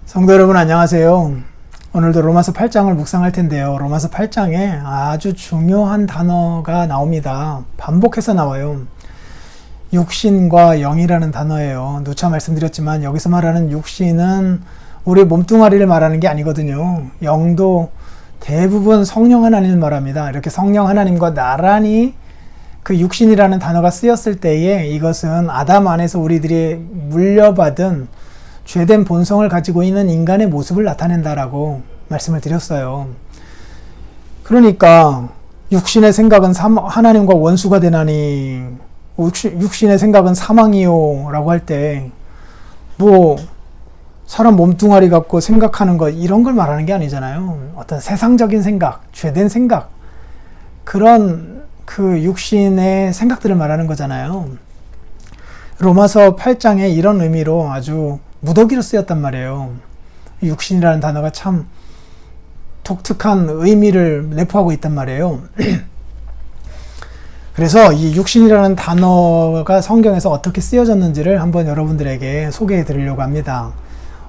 성도 여러분 안녕하세요. 오늘도 로마서 8장을 묵상할 텐데요. 로마서 8장에 아주 중요한 단어가 나옵니다. 반복해서 나와요. 육신과 영이라는 단어예요. 누차 말씀드렸지만 여기서 말하는 육신은 우리 몸뚱아리를 말하는 게 아니거든요. 영도 대부분 성령 하나님을 말합니다. 이렇게 성령 하나님과 나란히 그 육신이라는 단어가 쓰였을 때에 이것은 아담 안에서 우리들이 물려받은 죄된 본성을 가지고 있는 인간의 모습을 나타낸다라고 말씀을 드렸어요. 그러니까 육신의 생각은 하나님과 원수가 되나니 육신의 생각은 사망이요 라고 할 때 뭐 사람 몸뚱아리 갖고 생각하는 것 이런 걸 말하는 게 아니잖아요. 어떤 세상적인 생각, 죄된 생각 그런 그 육신의 생각들을 말하는 거잖아요. 로마서 8장에 이런 의미로 아주 무더기로 쓰였단 말이에요. 육신이라는 단어가 참 독특한 의미를 내포하고 있단 말이에요. 그래서 이 육신이라는 단어가 성경에서 어떻게 쓰여졌는지를 한번 여러분들에게 소개해 드리려고 합니다.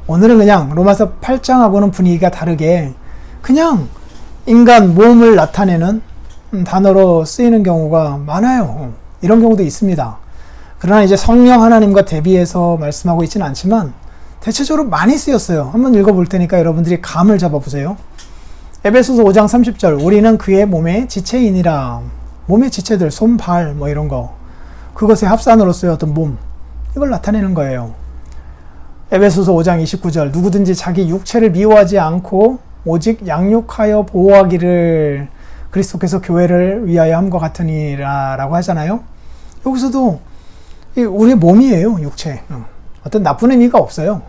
오늘은 그냥 로마서 8장하고는 분위기가 다르게 그냥 인간 몸을 나타내는 단어로 쓰이는 경우가 많아요. 이런 경우도 있습니다. 그러나 이제 성령 하나님과 대비해서 말씀하고 있지는 않지만 대체적으로 많이 쓰였어요. 한번 읽어볼 테니까 여러분들이 감을 잡아보세요. 에베소서 5장 30절 우리는 그의 몸의 지체이니라. 몸의 지체들, 손, 발 뭐 이런 거 그것의 합산으로서의 어떤 몸 이걸 나타내는 거예요. 에베소서 5장 29절 누구든지 자기 육체를 미워하지 않고 오직 양육하여 보호하기를 그리스도께서 교회를 위하여 함과 같으니라 라고 하잖아요. 여기서도 우리의 몸이에요. 육체. 어떤 나쁜 의미가 없어요.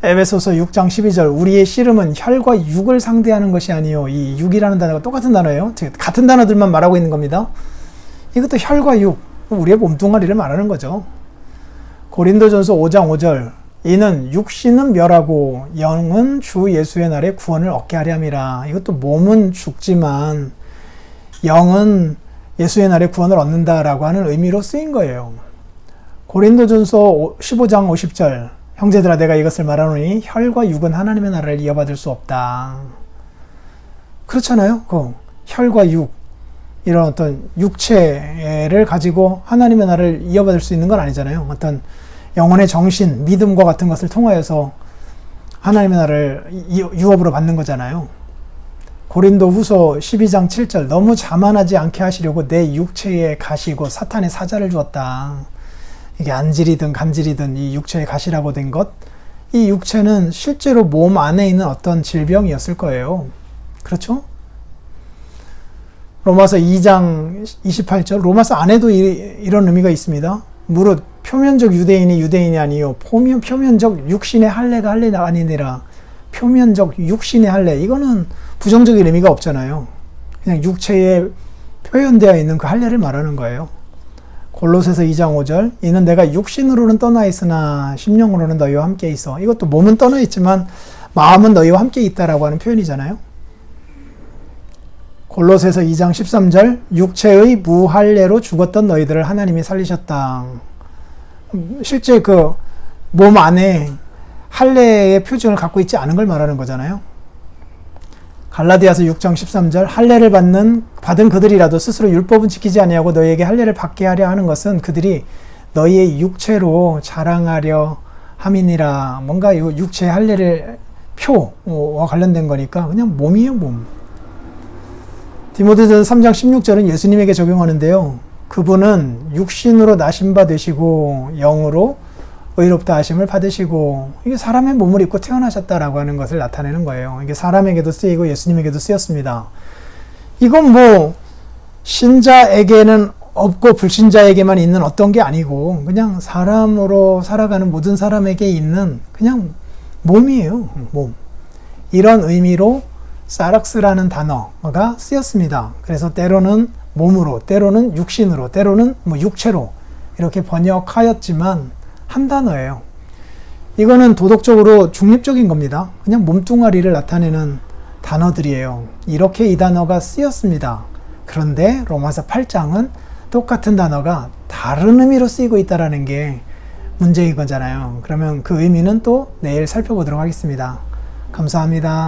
에베소서 6장 12절 우리의 씨름은 혈과 육을 상대하는 것이 아니요. 이 육이라는 단어가 똑같은 단어예요. 같은 단어들만 말하고 있는 겁니다. 이것도 혈과 육, 우리의 몸뚱아리를 말하는 거죠. 고린도전서 5장 5절 이는 육신은 멸하고 영은 주 예수의 날에 구원을 얻게 하려 함이라. 이것도 몸은 죽지만 영은 예수의 날에 구원을 얻는다라고 하는 의미로 쓰인 거예요. 고린도전서 15장 50절 형제들아 내가 이것을 말하노니 혈과 육은 하나님의 나라를 이어받을 수 없다. 그렇잖아요. 혈과 육 이런 어떤 육체를 가지고 하나님의 나라를 이어받을 수 있는 건 아니잖아요. 어떤 영혼의 정신, 믿음과 같은 것을 통하여서 하나님의 나라를 유업으로 받는 거잖아요. 고린도 후서 12장 7절 너무 자만하지 않게 하시려고 내 육체에 가시고 사탄의 사자를 주었다. 이게 안질이든 간질이든 이 육체에 가시라고 된 것, 이 육체는 실제로 몸 안에 있는 어떤 질병이었을 거예요. 그렇죠? 로마서 2장 28절 로마서 안에도 이런 의미가 있습니다. 무릇 표면적 유대인이 유대인이 아니요 표면적 육신의 할례가 할례가 아니니라. 표면적 육신의 할례 이거는 부정적인 의미가 없잖아요. 그냥 육체에 표현되어 있는 그 할례를 말하는 거예요. 골로새서 2장 5절 이는 내가 육신으로는 떠나 있으나 심령으로는 너희와 함께 있어. 이것도 몸은 떠나 있지만 마음은 너희와 함께 있다라고 하는 표현이잖아요. 골로새서 2장 13절 육체의 무할례로 죽었던 너희들을 하나님이 살리셨다. 실제 그 몸 안에 할례의 표징을 갖고 있지 않은 걸 말하는 거잖아요. 갈라디아서 6장 13절 할례를 받은 그들이라도 스스로 율법은 지키지 아니하고 너희에게 할례를 받게 하려 하는 것은 그들이 너희의 육체로 자랑하려 함이니라. 뭔가 이 육체의 할례를 표와 관련된 거니까 그냥 몸이에요. 몸. 디모데전서 3장 16절은 예수님에게 적용하는데요. 그분은 육신으로 나신 바 되시고 영으로 의롭다 하심을 받으시고 이게 사람의 몸을 입고 태어나셨다라고 하는 것을 나타내는 거예요. 이게 사람에게도 쓰이고 예수님에게도 쓰였습니다. 이건 뭐 신자에게는 없고 불신자에게만 있는 어떤 게 아니고 그냥 사람으로 살아가는 모든 사람에게 있는 그냥 몸이에요. 몸. 이런 의미로 사락스라는 단어가 쓰였습니다. 그래서 때로는 몸으로, 때로는 육신으로, 때로는 뭐 육체로 이렇게 번역하였지만 한 단어예요. 이거는 도덕적으로 중립적인 겁니다. 그냥 몸뚱아리를 나타내는 단어들이에요. 이렇게 이 단어가 쓰였습니다. 그런데 로마서 8장은 똑같은 단어가 다른 의미로 쓰이고 있다는 게 문제인 거잖아요. 그러면 그 의미는 또 내일 살펴보도록 하겠습니다. 감사합니다.